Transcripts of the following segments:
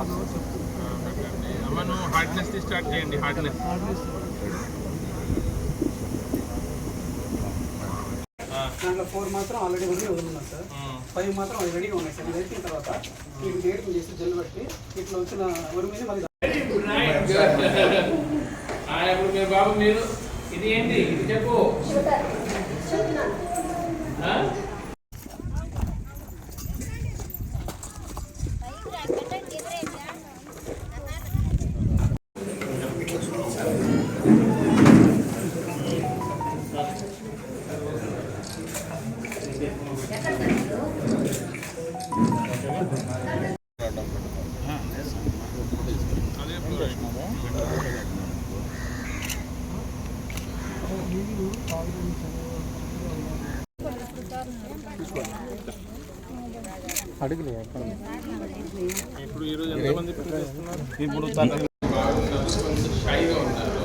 అమ్మ నువ్వు hardness start చేయండి. హార్డ్నెస్ దాంట్లో 4 మాత్రం ఆల్రెడీ వదిలిన్నాం సార్. 5 మాత్రం అది రెడీగా ఉన్నాయి సార్. ఇది అయిపోయిన తర్వాత మీకు డేట్ చేసి జల్లు బట్టి ఇట్లా వచ్చిన వరకు మళ్ళీ ఇప్పుడు మీరు బాబు మీరు ఇది ఏంటి ఇది చెప్పు. ఇప్పుడు ఈరోజు ఎంతమంది ఇప్పుడు షైగా ఉన్నారు.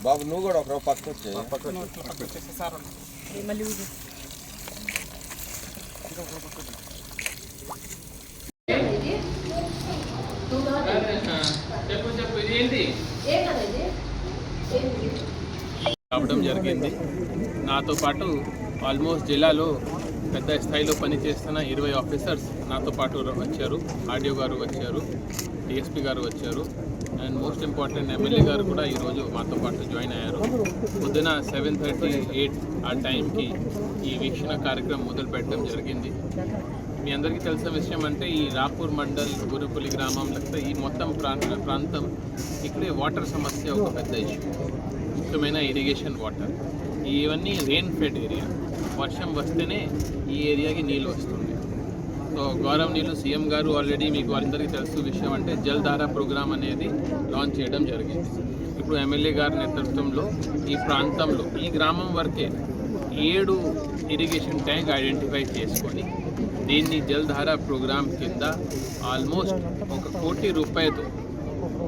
బాబు నువ్వు కూడా ఒక పక్క వచ్చేసి సార్ చెప్పు ఇది ఏంటి రావడం జరిగింది. నాతో పాటు ఆల్మోస్ట్ జిల్లాలో పెద్ద స్థాయిలో పనిచేస్తున్న 20 ఆఫీసర్స్ నాతో పాటు వచ్చారు. ఆర్డీఓ గారు వచ్చారు, డిఎస్పీ గారు వచ్చారు, అండ్ మోస్ట్ ఇంపార్టెంట్ ఎమ్మెల్యే గారు కూడా ఈరోజు మాతో పాటు జాయిన్ అయ్యారు. పొద్దున 7:38 ఆ టైంకి ఈ వీక్షణ కార్యక్రమం మొదలు పెట్టడం జరిగింది. మీ అందరికీ తెలిసిన విషయం అంటే ఈ రాపూర్ మండల్ గురుపులి గ్రామం లేకపోతే ఈ మొత్తం ప్రాంతం ఇక్కడే వాటర్ సమస్య ఒక పెద్ద ఇష్యూ. ముఖ్యమైన ఇరిగేషన్ వాటర్ ఇవన్నీ రెయిన్ ఫెడ్ ఏరియా. వర్షం వస్తేనే ఈ ఏరియాకి నీళ్ళు వస్తుంది. సో గౌరవనీయులు సీఎం గారు ఆల్రెడీ మీకు అందరికీ తెలుసు విషయం అంటే జల్ధార ప్రోగ్రామ్ అనేది లాంచ్ చేయడం జరిగింది. ఇప్పుడు ఎమ్మెల్యే గారి నేతృత్వంలో ఈ ప్రాంతంలో ఈ గ్రామం వరకే 7 ఇరిగేషన్ ట్యాంక్ ఐడెంటిఫై చేసుకొని దీన్ని జల్ధార ప్రోగ్రామ్ కింద ఆల్మోస్ట్ 1 కోటి రూపాయలతో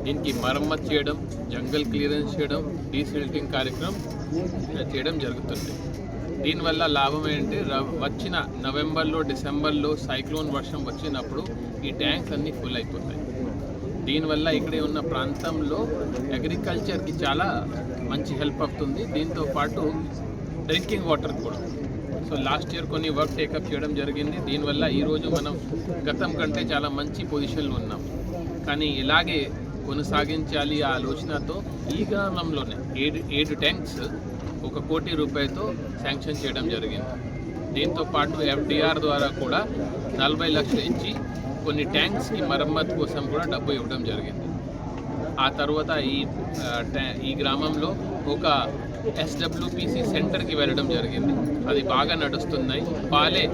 దీనికి మరమ్మతు చేయడం, జంగల్ క్లియరెన్స్ చేయడం, డీసిల్టింగ్ కార్యక్రమం చేయడం జరుగుతుంది. దీనివల్ల లాభం ఏంటంటే వచ్చిన నవంబర్లో డిసెంబర్లో సైక్లోన్ వర్షం వచ్చినప్పుడు ఈ ట్యాంక్స్ అన్నీ ఫుల్ అయిపోతాయి. దీనివల్ల ఇక్కడే ఉన్న ప్రాంతంలో అగ్రికల్చర్కి చాలా మంచి హెల్ప్ అవుతుంది. దీంతో పాటు డ్రింకింగ్ వాటర్ కూడా. సో లాస్ట్ ఇయర్ కొన్ని వర్క్ టేకప్ చేయడం జరిగింది. దీనివల్ల ఈరోజు మనం గతం కంటే చాలా మంచి పొజిషన్లో ఉన్నాం. కానీ ఇలాగే కొనసాగించాలి ఆ ఆలోచనతో ఈ గ్రామంలోనే 7 ట్యాంక్స్ 1 కోటి రూపాయలతో శాంక్షన్ చేయడం జరిగింది. దీంతో పాటు FDR ద్వారా కూడా 40 లక్షలు ఇచ్చి కొన్ని ట్యాంక్స్కి మరమ్మతు కోసం కూడా డబ్బు ఇవ్వడం జరిగింది. ఆ తర్వాత ఈ గ్రామంలో ఒక SWPC సెంటర్కి వెళ్ళడం జరిగింది. అది బాగా నడుస్తున్నాయి. వాళ్ళే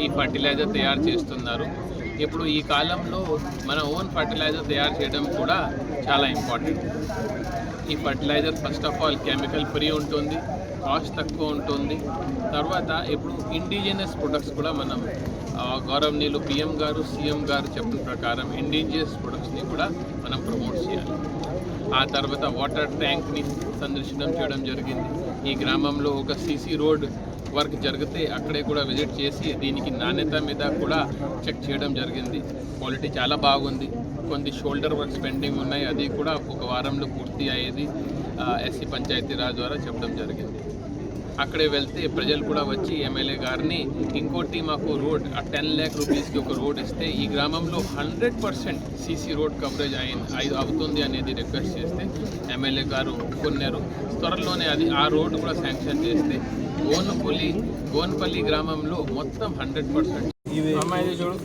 ఈ ఫర్టిలైజర్ తయారు చేస్తున్నారు. ఇప్పుడు ఈ కాలంలో మన ఓన్ ఫర్టిలైజర్ తయారు చేయడం కూడా చాలా ఇంపార్టెంట్. ఈ fertilizer first of all chemical free ఉంటుంది, కాస్ట్ తక్కువ ఉంటుంది. తర్వాత ఇప్పుడు ఇండిజినస్ ప్రొడక్ట్స్ కూడా మనం గౌరవనీయులు PM గారు సీఎం గారు చెప్పిన ప్రకారం ఇండిజినస్ ప్రొడక్ట్స్ని కూడా మనం ప్రమోట్ చేయాలి. ఆ తర్వాత వాటర్ ట్యాంక్ని సందర్శనం చేయడం జరిగింది. ఈ గ్రామంలో ఒక CC రోడ్ వర్క్ జరిగితే అక్కడే కూడా విజిట్ చేసి దీనికి నాణ్యత మీద కూడా చెక్ చేయడం జరిగింది. క్వాలిటీ చాలా బాగుంది. కొన్ని షోల్డర్ వర్క్స్ పెండింగ్ ఉన్నాయి, అది కూడా 1 వారంలో పూర్తి అయ్యేది SC పంచాయతీరాజ్ ద్వారా చెప్పడం జరిగింది. అక్కడే వెళ్తే ప్రజలు కూడా వచ్చి ఎమ్మెల్యే గారిని ఇంకోటి మాకు రోడ్ 10 lakh రూపీస్కి ఒక రోడ్ ఇస్తే ఈ గ్రామంలో 100% CC రోడ్ కవరేజ్ అవుతుంది అనేది రిక్వెస్ట్ చేస్తే ఎమ్మెల్యే గారు కొన్నారు. త్వరలోనే ఆ రోడ్ కూడా శాంక్షన్ చేస్తే గోన్పల్లి గ్రామంలో మొత్తం 100% అమ్మాయి చూడు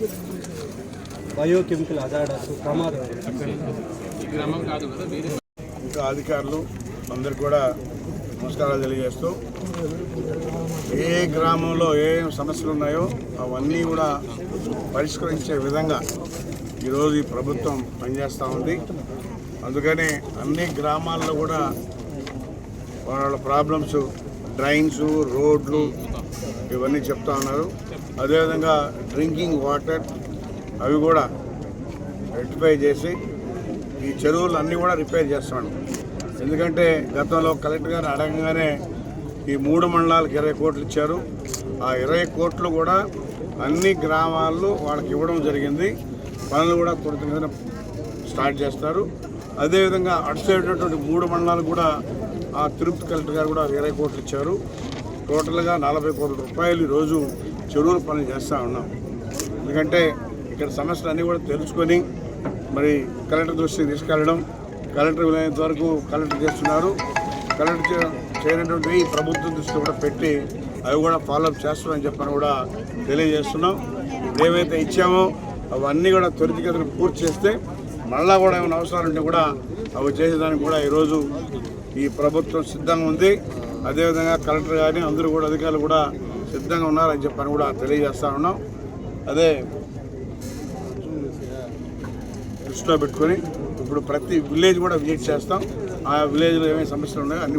బయోకెమికల్ హజార్డస్ ప్రమాదం ఈ గ్రామం కాదు కదా. ఇంకా అధికారులు అందరు కూడా నమస్కారాలు తెలియజేస్తూ ఏ గ్రామంలో ఏ సమస్యలు ఉన్నాయో అవన్నీ కూడా పరిష్కరించే విధంగా ఈరోజు ఈ ప్రభుత్వం పనిచేస్తూ ఉంది. అందుకని అన్ని గ్రామాల్లో కూడా వాళ్ళ ప్రాబ్లమ్స్ డ్రైన్స్, రోడ్లు ఇవన్నీ చెప్తా ఉన్నారు. అదేవిధంగా డ్రింకింగ్ వాటర్ అవి కూడా రెక్టిఫై చేసి ఈ చెరువులు అన్నీ కూడా రిపేర్ చేస్తున్నాడు. ఎందుకంటే గతంలో కలెక్టర్ గారు అడగగానే ఈ 3 మండలాలకు 20 కోట్లు ఇచ్చారు. ఆ 20 కోట్లు కూడా అన్ని గ్రామాల్లో వాళ్ళకి ఇవ్వడం జరిగింది. పనులు కూడా త్వరితగతిన స్టార్ట్ చేస్తారు. అదేవిధంగా అటు సైడ్ ఉన్నటువంటి 3 మండలాలు కూడా ఆ తిరుపతి కలెక్టర్ గారు కూడా 20 కోట్లు ఇచ్చారు. టోటల్గా 40 కోట్ల రూపాయలు ఈరోజు చెరువుల పనులు చేస్తూ ఉన్నాం. ఎందుకంటే ఇక్కడ సమస్యలు అన్నీ కూడా తెలుసుకొని మరి కలెక్టర్ దృష్టికి తీసుకెళ్ళడం, కలెక్టర్ వీలైనంత వరకు కలెక్టర్ చేస్తున్నారు. కలెక్టర్ చేయనటువంటి ఈ ప్రభుత్వం దృష్టి కూడా పెట్టి అవి కూడా ఫాలోఅప్ చేస్తున్నామని చెప్పని కూడా తెలియజేస్తున్నాం. ఏవైతే ఇచ్చామో అవన్నీ కూడా త్వరితగతిన పూర్తి చేస్తే మళ్ళా కూడా ఏమైనా అవసరాలు ఉంటే కూడా అవి చేసేదానికి కూడా ఈరోజు ఈ ప్రభుత్వం సిద్ధంగా ఉంది. అదేవిధంగా కలెక్టర్ కానీ అందరూ కూడా అధికారులు కూడా సిద్ధంగా ఉన్నారని చెప్పని కూడా తెలియజేస్తా ఉన్నాం. అదే దృష్టిలో పెట్టుకొని ఇప్పుడు ప్రతి విలేజ్ కూడా విజిట్ చేస్తాం. ఆ విలేజ్లో ఏమేమి సమస్యలు ఉన్నాయో అన్ని